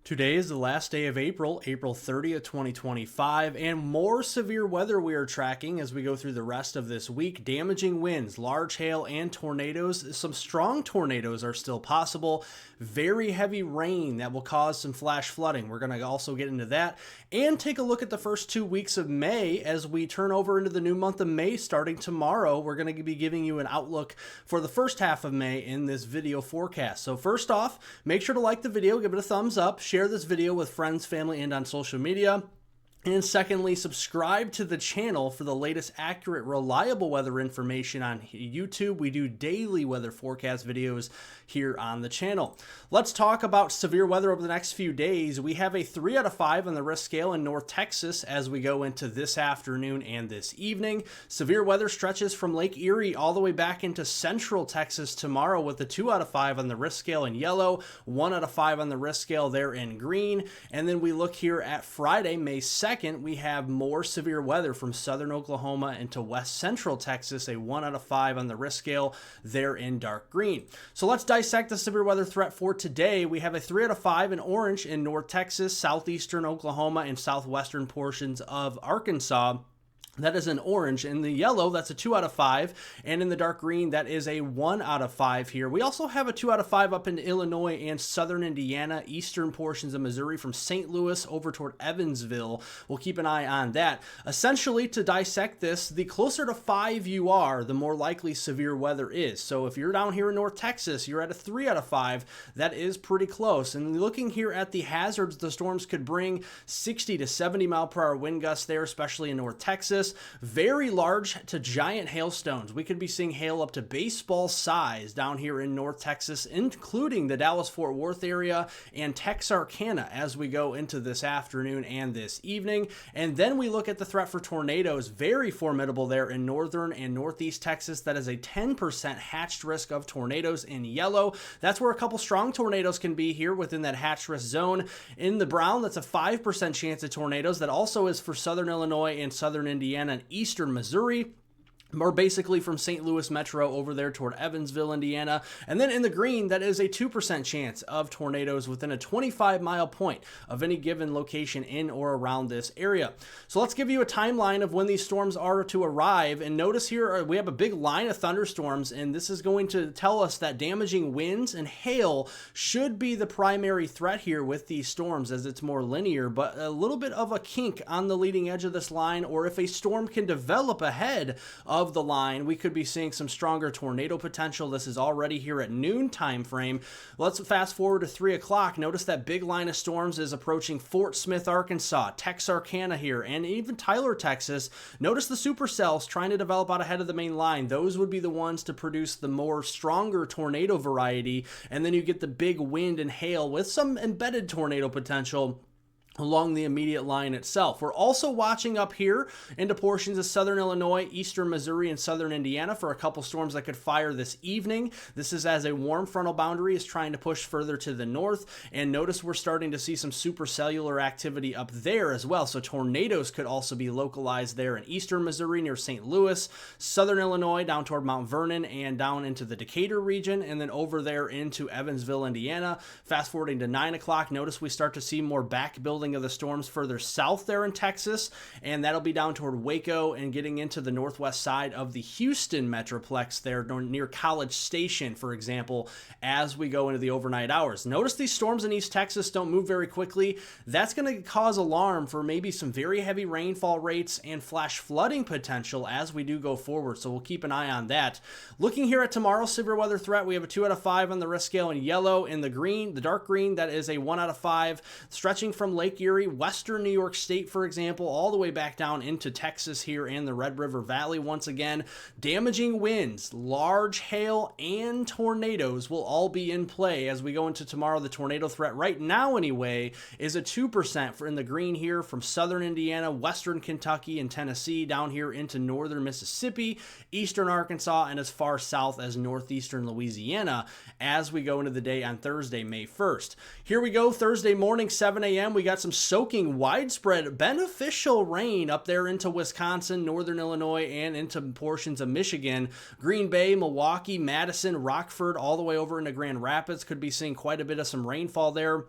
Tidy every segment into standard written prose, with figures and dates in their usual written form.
Today is the last day of April, April 30th, 2025, and more severe weather we are tracking as we go through the rest of this week. Damaging winds, large hail, and tornadoes. Some strong tornadoes are still possible. Very heavy rain that will cause some flash flooding. We're going to also get into that and take a look at the first 2 weeks of May as we turn over into the new month of May starting tomorrow. We're going to be giving you an outlook for the first half of May in this video forecast. So first off, make sure to like the video, give it a thumbs up, share this video with friends, family, and on social media. And secondly, subscribe to the channel for the latest accurate, reliable weather information on YouTube. We do daily weather forecast videos here on the channel. Let's talk about severe weather over the next few days. We have a 3 out of 5 on the risk scale in North Texas as we go into this afternoon and this evening. Severe weather stretches from Lake Erie all the way back into Central Texas tomorrow with a 2 out of 5 on the risk scale in yellow, 1 out of 5 on the risk scale there in green. And then we look here at Friday, May 2nd. We have more severe weather from southern Oklahoma into west central Texas, a 1 out of 5 on the risk scale there in dark green. So let's dissect the severe weather threat for today. We have a 3 out of 5 in orange in North Texas, southeastern Oklahoma, and southwestern portions of Arkansas. That is an orange. In the yellow, that's a 2 out of 5. And in the dark green, that is a 1 out of 5 here. We also have a 2 out of 5 up into Illinois and southern Indiana, eastern portions of Missouri from St. Louis over toward Evansville. We'll keep an eye on that. Essentially, to dissect this, the closer to 5 you are, the more likely severe weather is. So if you're down here in North Texas, you're at a 3 out of 5. That is pretty close. And looking here at the hazards, the storms could bring 60 to 70 mile per hour wind gusts there, especially in North Texas. Very large to giant hailstones. We could be seeing hail up to baseball size down here in North Texas, including the Dallas-Fort Worth area and Texarkana as we go into this afternoon and this evening. And then we look at the threat for tornadoes. Very formidable there in northern and northeast Texas. That is a 10% hatched risk of tornadoes in yellow. That's where a couple strong tornadoes can be here within that hatched risk zone. In the brown, that's a 5% chance of tornadoes. That also is for southern Illinois and southern Indiana and eastern Missouri. Or basically from St. Louis Metro over there toward Evansville, Indiana. And then in the green, that is a 2% chance of tornadoes within a 25-mile point of any given location in or around this area. So let's give you a timeline of when these storms are to arrive. And notice here we have a big line of thunderstorms, and this is going to tell us that damaging winds and hail should be the primary threat here with these storms as it's more linear, but a little bit of a kink on the leading edge of this line, or if a storm can develop ahead of the line, we could be seeing some stronger tornado potential. This is already here at noon time frame. Let's fast forward to 3 o'clock. Notice that big line of storms is approaching Fort Smith, Arkansas, Texarkana here, and even Tyler, Texas. Notice the supercells trying to develop out ahead of the main line. Those would be the ones to produce the more stronger tornado variety, and then you get the big wind and hail with some embedded tornado potential along the immediate line itself. We're also watching up here into portions of southern Illinois, eastern Missouri, and southern Indiana for a couple storms that could fire this evening. This is as a warm frontal boundary is trying to push further to the north, and notice we're starting to see some supercellular activity up there as well. So tornadoes could also be localized there in eastern Missouri near St. Louis, southern Illinois down toward Mount Vernon and down into the Decatur region, and then over there into Evansville, Indiana. Fast forwarding to 9 o'clock, notice we start to see more back building of the storms further south there in Texas, and that'll be down toward Waco and getting into the northwest side of the Houston metroplex there near College Station, for example, as we go into the overnight hours. Notice these storms in East Texas don't move very quickly. That's going to cause alarm for maybe some very heavy rainfall rates and flash flooding potential as we do go forward, so we'll keep an eye on that. Looking here at tomorrow's severe weather threat, we have a 2 out of 5 on the risk scale in yellow. In the green, the dark green, that is a 1 out of 5, stretching from Lake Erie, western New York State, for example, all the way back down into Texas here and the Red River Valley once again. Damaging winds, large hail, and tornadoes will all be in play as we go into tomorrow. The tornado threat right now anyway is a 2% for in the green here from southern Indiana, western Kentucky, and Tennessee down here into northern Mississippi, eastern Arkansas, and as far south as northeastern Louisiana as we go into the day on Thursday, May 1st. Here we go, Thursday morning, 7 a.m. We got some soaking widespread beneficial rain up there into Wisconsin, northern Illinois, and into portions of Michigan. Green Bay, Milwaukee, Madison, Rockford, all the way over into Grand Rapids could be seeing quite a bit of some rainfall there.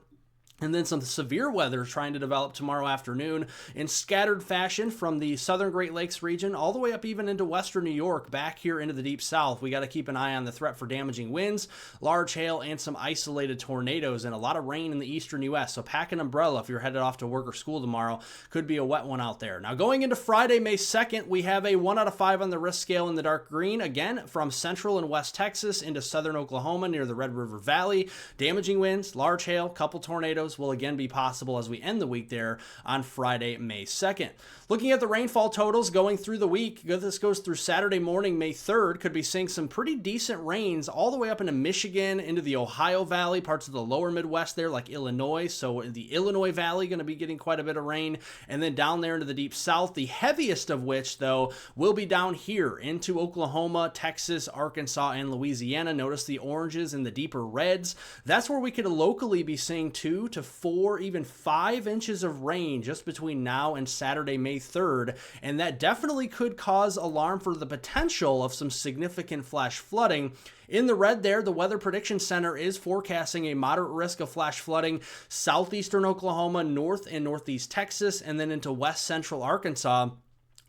And then some severe weather trying to develop tomorrow afternoon in scattered fashion from the southern Great Lakes region all the way up even into western New York, back here into the deep south. We got to keep an eye on the threat for damaging winds, large hail, and some isolated tornadoes, and a lot of rain in the eastern U.S. So pack an umbrella if you're headed off to work or school tomorrow. Could be a wet one out there. Now going into Friday, May 2nd, we have a 1 out of 5 on the risk scale in the dark green, again from central and west Texas into southern Oklahoma near the Red River Valley. Damaging winds, large hail, couple tornadoes will again be possible as we end the week there on Friday, May 2nd. Looking at the rainfall totals going through the week, this goes through Saturday morning, May 3rd, could be seeing some pretty decent rains all the way up into Michigan, into the Ohio Valley, parts of the lower Midwest there like Illinois. So the Illinois Valley going to be getting quite a bit of rain, and then down there into the deep south, the heaviest of which though will be down here into Oklahoma, Texas, Arkansas, and Louisiana. Notice the oranges and the deeper reds. That's where we could locally be seeing 2 to 4, even 5 inches of rain just between now and Saturday, May 3rd, and that definitely could cause alarm for the potential of some significant flash flooding. In the red there, the Weather Prediction Center is forecasting a moderate risk of flash flooding southeastern Oklahoma, north and northeast Texas, and then into west central Arkansas,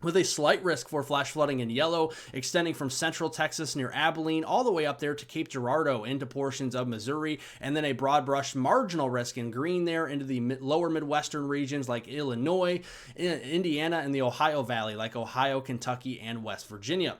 with a slight risk for flash flooding in yellow, extending from central Texas near Abilene all the way up there to Cape Girardeau into portions of Missouri, and then a broad brush marginal risk in green there into the lower Midwestern regions like Illinois, Indiana, and the Ohio Valley like Ohio, Kentucky, and West Virginia.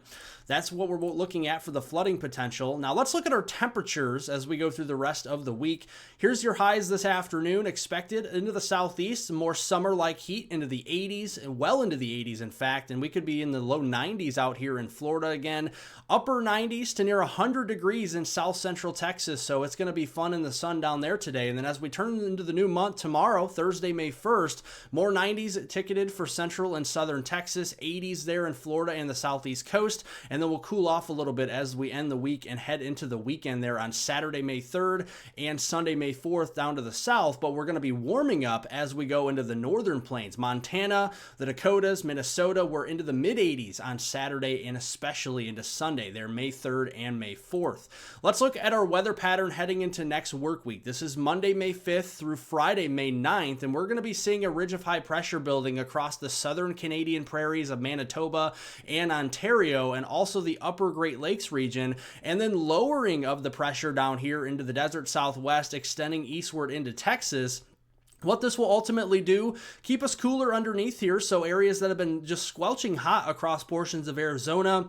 That's what we're looking at for the flooding potential. Now let's look at our temperatures as we go through the rest of the week. Here's your highs this afternoon expected into the southeast, more summer-like heat into the 80s, and well into the 80s in fact, and we could be in the low 90s out here in Florida again. Upper 90s to near 100 degrees in south central Texas, so it's going to be fun in the sun down there today. And then as we turn into the new month tomorrow, Thursday, May 1st, more 90s ticketed for central and southern Texas, 80s there in Florida and the southeast coast, and then we'll cool off a little bit as we end the week and head into the weekend there on Saturday, May 3rd and Sunday, May 4th down to the south, but we're going to be warming up as we go into the northern plains. Montana, the Dakotas, Minnesota, we're into the mid-80s on Saturday and especially into Sunday there, May 3rd and May 4th. Let's look at our weather pattern heading into next work week. This is Monday, May 5th through Friday, May 9th, and we're going to be seeing a ridge of high pressure building across the southern Canadian prairies of Manitoba and Ontario, and also the upper Great Lakes region, and then lowering of the pressure down here into the desert southwest, extending eastward into Texas. What this will ultimately do, keep us cooler underneath here, so areas that have been just squelching hot across portions of Arizona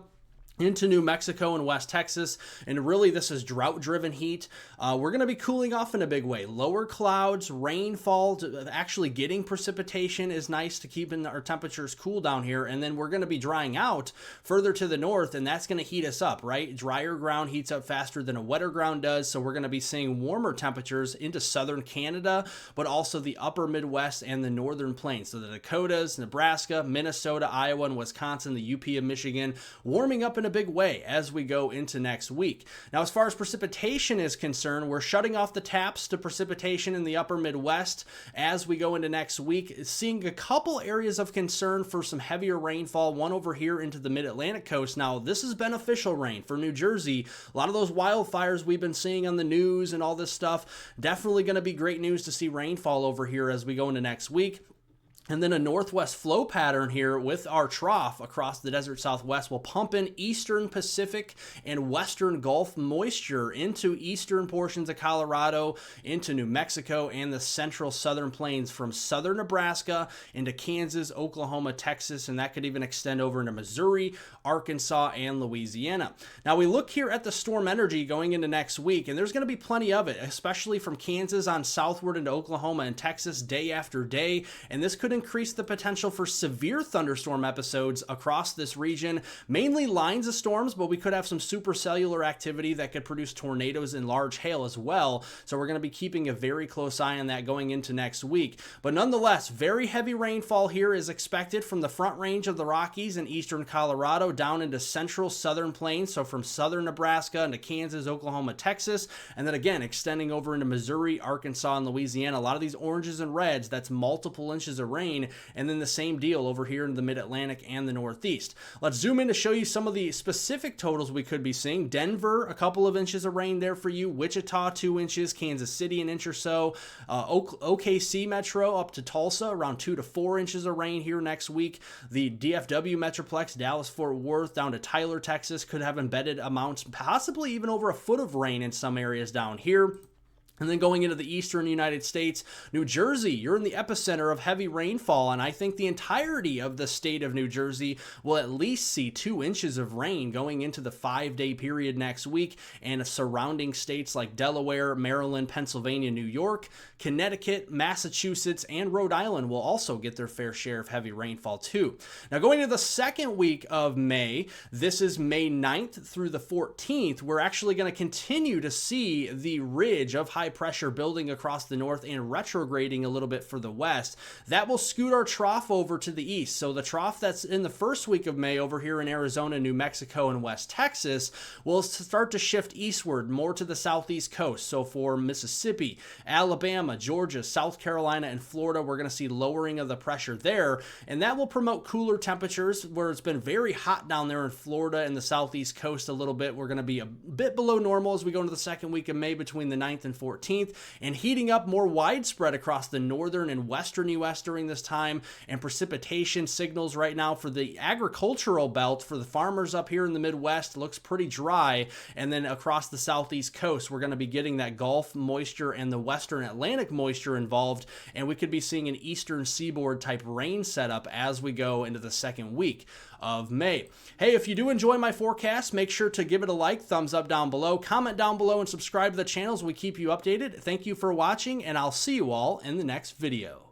into New Mexico and West Texas, and really this is drought-driven heat. We're going to be cooling off in a big way. Lower clouds, rainfall, actually getting precipitation is nice to keep our temperatures cool down here, and then we're going to be drying out further to the north, and that's going to heat us up, right? Drier ground heats up faster than a wetter ground does, so we're going to be seeing warmer temperatures into southern Canada, but also the upper Midwest and the northern plains. So the Dakotas, Nebraska, Minnesota, Iowa, and Wisconsin, the UP of Michigan, warming up in a big way as we go into next week. Now, as far as precipitation is concerned, we're shutting off the taps to precipitation in the upper Midwest as we go into next week, seeing a couple areas of concern for some heavier rainfall, one over here into the mid-Atlantic coast. Now, this is beneficial rain for New Jersey. A lot of those wildfires we've been seeing on the news and all this stuff, definitely going to be great news to see rainfall over here as we go into next week. And then a northwest flow pattern here with our trough across the desert southwest will pump in eastern Pacific and western Gulf moisture into eastern portions of Colorado, into New Mexico, and the central southern plains from southern Nebraska into Kansas, Oklahoma, Texas, and that could even extend over into Missouri, Arkansas, and Louisiana. Now we look here at the storm energy going into next week, and there's going to be plenty of it, especially from Kansas on southward into Oklahoma and Texas day after day, and this could increase the potential for severe thunderstorm episodes across this region, mainly lines of storms, but we could have some supercellular activity that could produce tornadoes and large hail as well. So we're going to be keeping a very close eye on that going into next week. But nonetheless, very heavy rainfall here is expected from the front range of the Rockies in eastern Colorado down into central southern plains, so from southern Nebraska into Kansas, Oklahoma, Texas, and then again extending over into Missouri, Arkansas, and Louisiana. A lot of these oranges and reds, that's multiple inches of rain rain, and then the same deal over here in the mid-Atlantic and the Northeast. Let's zoom in to show you some of the specific totals we could be seeing. Denver, a couple of inches of rain there for you. Wichita, 2 inches. Kansas City, an inch or so. OKC Metro up to Tulsa, around 2 to 4 inches of rain here next week. The DFW Metroplex, Dallas-Fort Worth, down to Tyler, Texas, could have embedded amounts, possibly even over a foot of rain in some areas down here. And then going into the eastern United States, New Jersey, you're in the epicenter of heavy rainfall, and I think the entirety of the state of New Jersey will at least see 2 inches of rain going into the 5-day period next week, and surrounding states like Delaware, Maryland, Pennsylvania, New York, Connecticut, Massachusetts, and Rhode Island will also get their fair share of heavy rainfall too. Now going into the second week of May, this is May 9th through the 14th, we're actually going to continue to see the ridge of high pressure building across the north and retrograding a little bit for the west. That will scoot our trough over to the east. So the trough that's in the first week of May over here in Arizona, New Mexico, and West Texas will start to shift eastward more to the southeast coast. So for Mississippi, Alabama, Georgia, South Carolina, and Florida, we're going to see lowering of the pressure there, and that will promote cooler temperatures where it's been very hot down there in Florida and the southeast coast a little bit. We're going to be a bit below normal as we go into the second week of May between the 9th and 14th. And heating up more widespread across the northern and western U.S. during this time, and precipitation signals right now for the agricultural belt for the farmers up here in the Midwest looks pretty dry, and then across the southeast coast we're going to be getting that Gulf moisture and the western Atlantic moisture involved, and we could be seeing an eastern seaboard type rain setup as we go into the second week of May. Hey, if you do enjoy my forecast, make sure to give it a like, thumbs up down below, comment down below, and subscribe to the channel as we keep you updated. Thank you for watching, and I'll see you all in the next video.